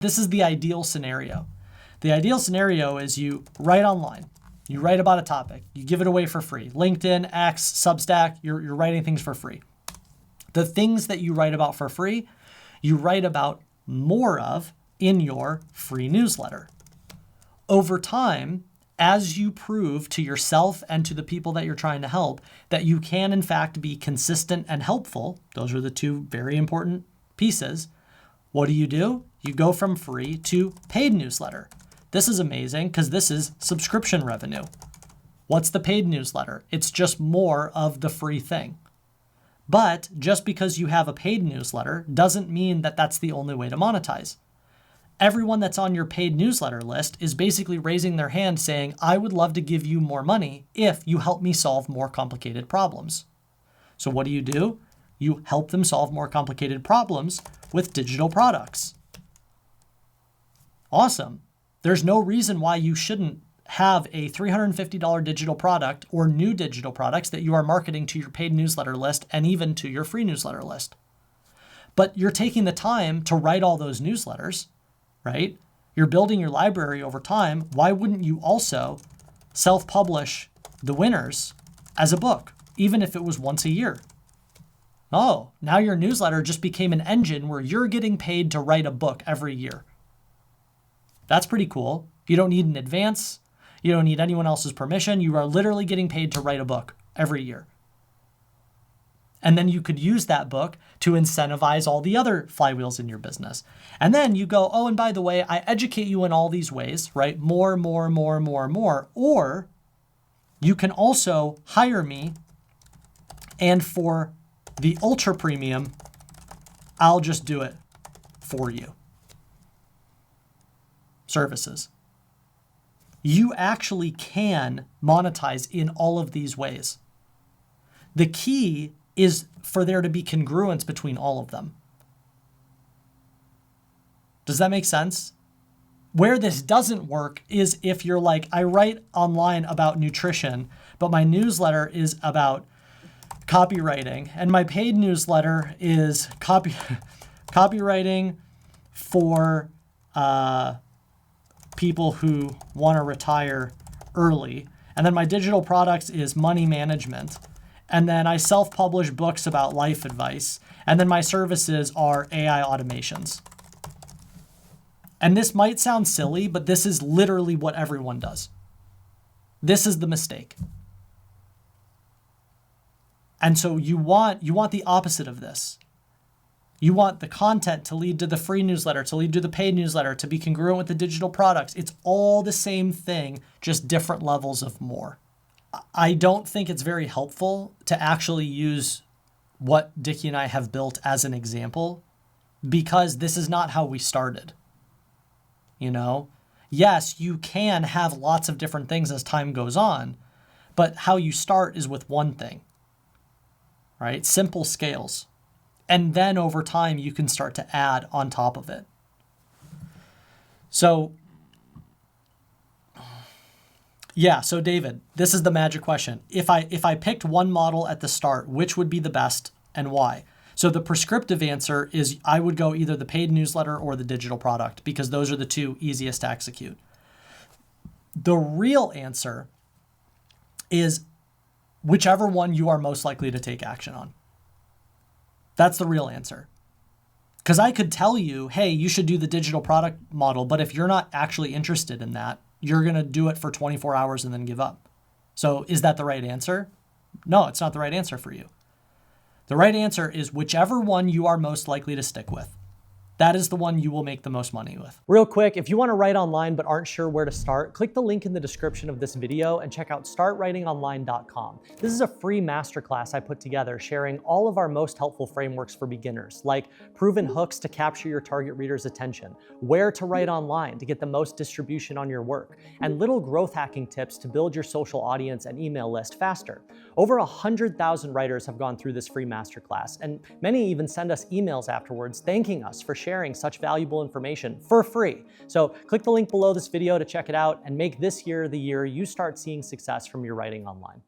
This is the ideal scenario. The ideal scenario is you write online, you write about a topic, you give it away for free. LinkedIn, X, Substack, you're writing things for free. The things that you write about for free, you write about more of in your free newsletter. Over time, as you prove to yourself and to the people that you're trying to help that you can in fact be consistent and helpful, those are the two very important pieces, what do? You go from free to paid newsletter. This is amazing because this is subscription revenue. What's the paid newsletter? It's just more of the free thing. But just because you have a paid newsletter doesn't mean that that's the only way to monetize. Everyone that's on your paid newsletter list is basically raising their hand saying, I would love to give you more money if you help me solve more complicated problems. So what do? You help them solve more complicated problems with digital products. Awesome. There's no reason why you shouldn't have a $350 digital product or new digital products that you are marketing to your paid newsletter list and even to your free newsletter list. But you're taking the time to write all those newsletters, right? You're building your library over time. Why wouldn't you also self-publish the winners as a book, even if it was once a year? Oh, now your newsletter just became an engine where you're getting paid to write a book every year. That's pretty cool. You don't need an advance. You don't need anyone else's permission. You are literally getting paid to write a book every year. And then you could use that book to incentivize all the other flywheels in your business. And then you go, oh, and by the way, I educate you in all these ways, right? More. Or you can also hire me, and for the ultra premium, I'll just do it for you. Services. You actually can monetize in all of these ways. The key is for there to be congruence between all of them. Does that make sense? Where this doesn't work is if you're like, I write online about nutrition, but my newsletter is about copywriting, and my paid newsletter is copywriting for people who want to retire early. And then my digital products is money management. And then I self-publish books about life advice. And then my services are AI automations. And this might sound silly, but this is literally what everyone does. This is the mistake. And so you want the opposite of this. You want the content to lead to the free newsletter, to lead to the paid newsletter, to be congruent with the digital products. It's all the same thing, just different levels of more. I don't think it's very helpful to actually use what Dickie and I have built as an example, because this is not how we started. You know, yes, you can have lots of different things as time goes on, but how you start is with one thing, right? Simple scales. And then over time, you can start to add on top of it. So, yeah, so David, this is the magic question. If I picked one model at the start, which would be the best and why? So the prescriptive answer is I would go either the paid newsletter or the digital product, because those are the two easiest to execute. The real answer is whichever one you are most likely to take action on. That's the real answer. Because I could tell you, hey, you should do the digital product model, but if you're not actually interested in that, you're going to do it for 24 hours and then give up. So is that the right answer? No, it's not the right answer for you. The right answer is whichever one you are most likely to stick with. That is the one you will make the most money with. Real quick, if you want to write online but aren't sure where to start, click the link in the description of this video and check out startwritingonline.com. This is a free masterclass I put together sharing all of our most helpful frameworks for beginners, like proven hooks to capture your target reader's attention, where to write online to get the most distribution on your work, and little growth hacking tips to build your social audience and email list faster. Over 100,000 writers have gone through this free masterclass, and many even send us emails afterwards thanking us for sharing such valuable information for free. So click the link below this video to check it out and make this year the year you start seeing success from your writing online.